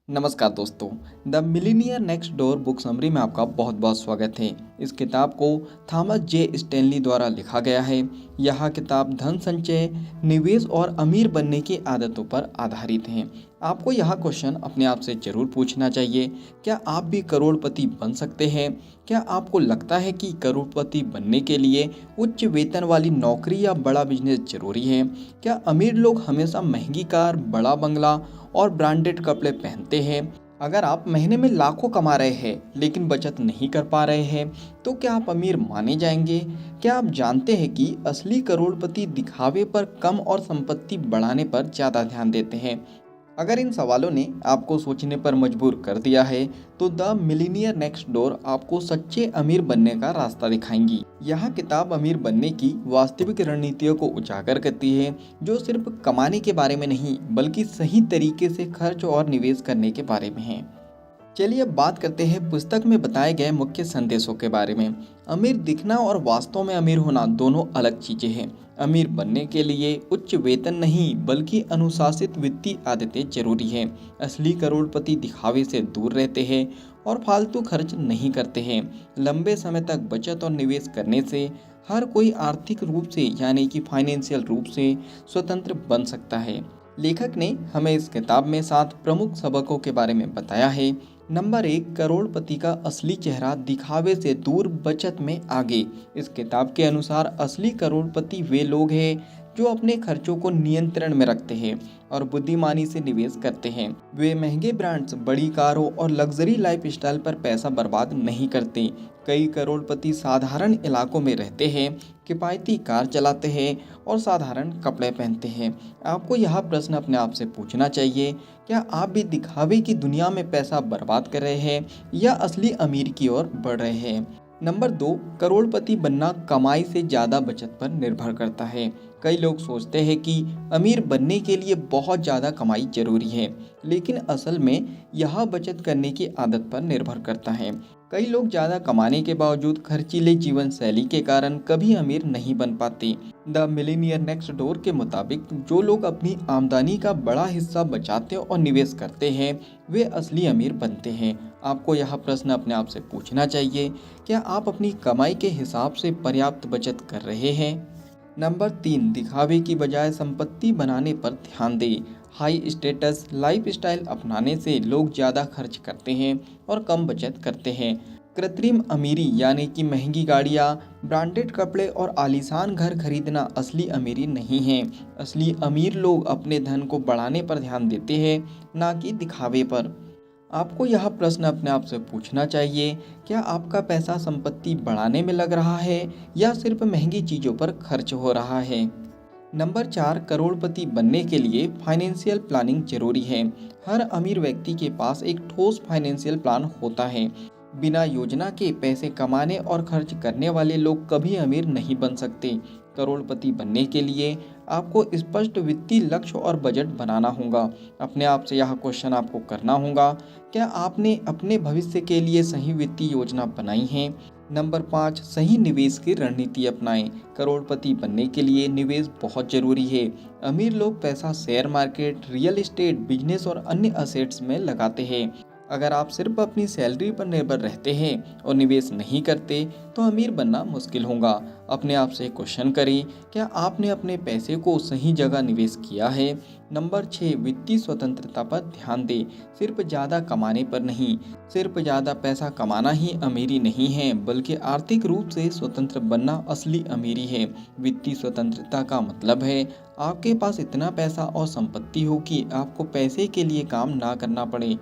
नमस्कार दोस्तों। The millionaire next door book summary में आपका बहुत बहुत स्वागत है। इस किताब को थॉमस जे स्टैनली द्वारा लिखा गया है। यह किताब धन संचय, निवेश और अमीर बनने की आदतों पर आधारित है। आपको यह क्वेश्चन अपने आप से जरूर पूछना चाहिए, क्या आप भी करोड़पति बन सकते हैं? क्या आपको लगता है कि करोड़पति बनने के लिए उच्च वेतन वाली नौकरी या बड़ा बिजनेस जरूरी है? क्या अमीर लोग हमेशा महंगी कार, बड़ा बंगला और ब्रांडेड कपड़े पहनते हैं? अगर आप महीने में लाखों कमा रहे हैं लेकिन बचत नहीं कर पा रहे हैं, तो क्या आप अमीर माने जाएंगे? क्या आप जानते हैं कि असली करोड़पति दिखावे पर कम और संपत्ति बढ़ाने पर ज़्यादा ध्यान देते हैं? अगर इन सवालों ने आपको सोचने पर मजबूर कर दिया है, तो द मिलीनियर नेक्स्ट डोर आपको सच्चे अमीर बनने का रास्ता दिखाएंगी। यह किताब अमीर बनने की वास्तविक रणनीतियों को उजागर करती है, जो सिर्फ कमाने के बारे में नहीं बल्कि सही तरीके से खर्च और निवेश करने के बारे में है। चलिए अब बात करते हैं पुस्तक में बताए गए मुख्य संदेशों के बारे में। अमीर दिखना और वास्तव में अमीर होना दोनों अलग चीजें हैं। अमीर बनने के लिए उच्च वेतन नहीं बल्कि अनुशासित वित्तीय आदतें जरूरी हैं। असली करोड़पति दिखावे से दूर रहते हैं और फालतू खर्च नहीं करते हैं। लंबे समय तक बचत और निवेश करने से हर कोई आर्थिक रूप से यानी कि फाइनेंशियल रूप से स्वतंत्र बन सकता है। लेखक ने हमें इस किताब में 7 प्रमुख सबकों के बारे में बताया है। नंबर 1, करोड़पति का असली चेहरा दिखावे से दूर, बचत में आगे। इस किताब के अनुसार असली करोड़पति वे लोग हैं जो अपने खर्चों को नियंत्रण में रखते हैं और बुद्धिमानी से निवेश करते हैं। वे महंगे ब्रांड्स, बड़ी कारों और लग्जरी लाइफस्टाइल पर पैसा बर्बाद नहीं करते। कई करोड़पति साधारण इलाकों में रहते हैं, किफ़ायती कार चलाते हैं और साधारण कपड़े पहनते हैं। आपको यह प्रश्न अपने आप से पूछना चाहिए, क्या आप भी दिखावे की दुनिया में पैसा बर्बाद कर रहे हैं या असली अमीर की ओर बढ़ रहे हैं? नंबर 2, करोड़पति बनना कमाई से ज़्यादा बचत पर निर्भर करता है। कई लोग सोचते हैं कि अमीर बनने के लिए बहुत ज़्यादा कमाई जरूरी है, लेकिन असल में यह बचत करने की आदत पर निर्भर करता है। कई लोग ज़्यादा कमाने के बावजूद खर्चीले जीवन शैली के कारण कभी अमीर नहीं बन पाते। द मिलीनियर नेक्स्ट डोर के मुताबिक जो लोग अपनी आमदनी का बड़ा हिस्सा बचाते और निवेश करते हैं, वे असली अमीर बनते हैं। आपको यह प्रश्न अपने आप से पूछना चाहिए, क्या आप अपनी कमाई के हिसाब से पर्याप्त बचत कर रहे हैं? नंबर 3, दिखावे की बजाय संपत्ति बनाने पर ध्यान दें। हाई स्टेटस लाइफस्टाइल अपनाने से लोग ज़्यादा खर्च करते हैं और कम बचत करते हैं। कृत्रिम अमीरी यानी कि महंगी गाड़ियाँ, ब्रांडेड कपड़े और आलीशान घर खरीदना असली अमीरी नहीं है। असली अमीर लोग अपने धन को बढ़ाने पर ध्यान देते हैं, ना कि दिखावे पर। आपको यह प्रश्न अपने आप से पूछना चाहिए, क्या आपका पैसा संपत्ति बढ़ाने में लग रहा है या सिर्फ महंगी चीज़ों पर खर्च हो रहा है? नंबर 4, करोड़पति बनने के लिए फाइनेंशियल प्लानिंग जरूरी है। हर अमीर व्यक्ति के पास एक ठोस फाइनेंशियल प्लान होता है। बिना योजना के पैसे कमाने और खर्च करने वाले लोग कभी अमीर नहीं बन सकते। करोड़पति बनने के लिए आपको स्पष्ट वित्तीय लक्ष्य और बजट बनाना होगा। अपने आप से यह क्वेश्चन आपको करना होगा, क्या आपने अपने भविष्य के लिए सही वित्तीय योजना बनाई है? नंबर 5, सही निवेश की रणनीति अपनाएं। करोड़पति बनने के लिए निवेश बहुत जरूरी है। अमीर लोग पैसा share market, real estate, business और अन्य असेट्स में लगाते हैं। अगर आप सिर्फ अपनी सैलरी पर निर्भर रहते हैं और निवेश नहीं करते, तो अमीर बनना मुश्किल होगा। अपने आप से क्वेश्चन करें, क्या आपने अपने पैसे को सही जगह निवेश किया है? नंबर 6, वित्तीय स्वतंत्रता पर ध्यान दें। सिर्फ ज़्यादा कमाने पर नहीं, सिर्फ ज़्यादा पैसा कमाना ही अमीरी नहीं है, बल्कि आर्थिक रूप से स्वतंत्र बनना असली अमीरी है। वित्तीय स्वतंत्रता का मतलब है आपके पास इतना पैसा और संपत्ति हो कि आपको पैसे के लिए काम ना करना पड़े।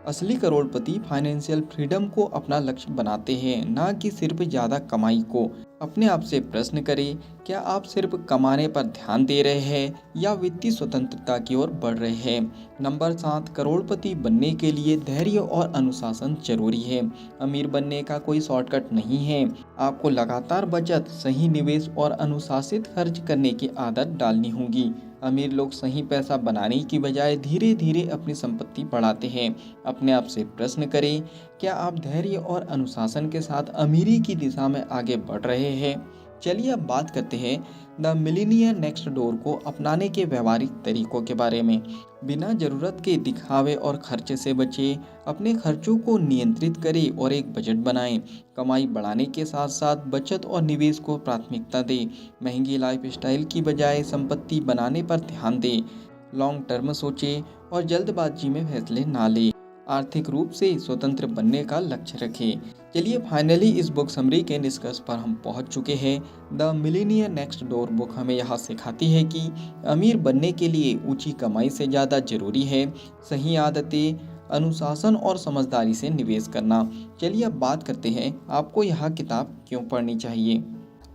असली करोड़पति फाइनेंशियल फ्रीडम को अपना लक्ष्य बनाते हैं, ना कि सिर्फ ज़्यादा कमाई को। अपने आप से प्रश्न करें, क्या आप सिर्फ कमाने पर ध्यान दे रहे हैं या वित्तीय स्वतंत्रता की ओर बढ़ रहे हैं? नंबर 7, करोड़पति बनने के लिए धैर्य और अनुशासन जरूरी है। अमीर बनने का कोई शॉर्टकट नहीं है। आपको लगातार बचत, सही निवेश और अनुशासित खर्च करने की आदत डालनी होगी। अमीर लोग सही पैसा बनाने की बजाय धीरे धीरे अपनी संपत्ति बढ़ाते हैं। अपने आप से प्रश्न करें, क्या आप धैर्य और अनुशासन के साथ अमीरी की दिशा में आगे बढ़ रहे हैं? चलिए अब बात करते हैं द मिलीनियर नेक्स्ट डोर को अपनाने के व्यवहारिक तरीकों के बारे में। बिना ज़रूरत के दिखावे और खर्चे से बचें, अपने खर्चों को नियंत्रित करें और एक बजट बनाएं। कमाई बढ़ाने के साथ साथ बचत और निवेश को प्राथमिकता दें। महंगी लाइफस्टाइल की बजाय संपत्ति बनाने पर ध्यान दें। लॉन्ग टर्म सोचें और जल्दबाजी में फैसले ना लें। आर्थिक रूप से स्वतंत्र बनने का लक्ष्य रखें। चलिए फाइनली इस बुक समरी के निष्कर्ष पर हम पहुंच चुके हैं। The millionaire next door book हमें यहाँ सिखाती है कि अमीर बनने के लिए ऊंची कमाई से ज़्यादा जरूरी है सही आदतें, अनुशासन और समझदारी से निवेश करना। चलिए अब बात करते हैं आपको यह किताब क्यों पढ़नी चाहिए।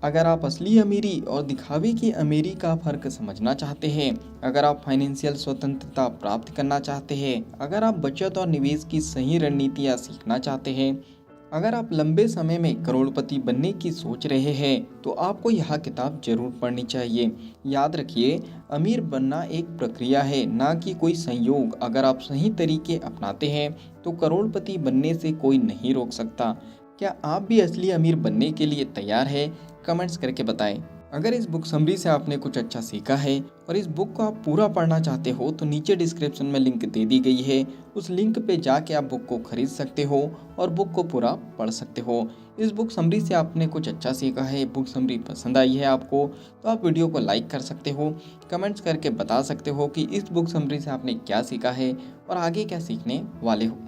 अगर आप असली अमीरी और दिखावे की अमीरी का फ़र्क समझना चाहते हैं, अगर आप फाइनेंशियल स्वतंत्रता प्राप्त करना चाहते हैं, अगर आप बचत और निवेश की सही रणनीतियाँ सीखना चाहते हैं, अगर आप लंबे समय में करोड़पति बनने की सोच रहे हैं तो आपको यह किताब जरूर पढ़नी चाहिए। याद रखिए, अमीर बनना एक प्रक्रिया है, ना कि कोई संयोग। अगर आप सही तरीके अपनाते हैं तो करोड़पति बनने से कोई नहीं रोक सकता। क्या आप भी असली अमीर बनने के लिए तैयार हैं? कमेंट्स करके बताएं। अगर इस बुक समरी से आपने कुछ अच्छा सीखा है और इस बुक को आप पूरा पढ़ना चाहते हो तो नीचे डिस्क्रिप्शन में लिंक दे दी गई है। उस लिंक पे जाके आप बुक को खरीद सकते हो और बुक को पूरा पढ़ सकते हो। इस बुक समरी से आपने कुछ अच्छा सीखा है, बुक समरी पसंद आई है आपको, तो आप वीडियो को लाइक कर सकते हो। कमेंट्स करके बता सकते हो कि इस बुक समरी से आपने क्या सीखा है और आगे क्या सीखने वाले हो।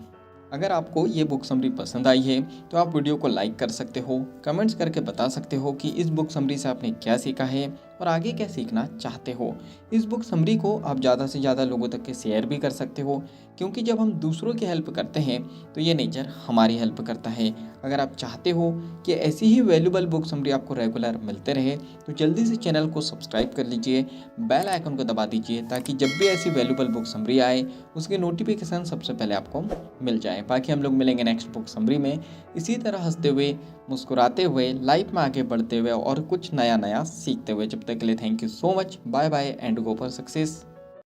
अगर आपको ये बुक समरी पसंद आई है तो आप वीडियो को लाइक कर सकते हो, कमेंट्स करके बता सकते हो कि इस बुक समरी से आपने क्या सीखा है और आगे क्या सीखना चाहते हो। इस बुक समरी को आप ज़्यादा से ज़्यादा लोगों तक के शेयर भी कर सकते हो, क्योंकि जब हम दूसरों की हेल्प करते हैं तो ये नेचर हमारी हेल्प करता है। अगर आप चाहते हो कि ऐसी ही वैल्यूबल बुक समरी आपको रेगुलर मिलते रहे तो जल्दी से चैनल को सब्सक्राइब कर लीजिए, बेल आइकन को दबा दीजिए ताकि जब भी ऐसी वैल्यूबल बुक समरी आए उसकी नोटिफिकेशन सबसे पहले आपको मिल जाए। बाकी हम लोग मिलेंगे नेक्स्ट बुक समरी में इसी तरह हंसते हुए, मुस्कुराते हुए, लाइफ में आगे बढ़ते हुए और कुछ नया नया सीखते हुए। जब तक के लिए thank you so much, bye bye and go for success.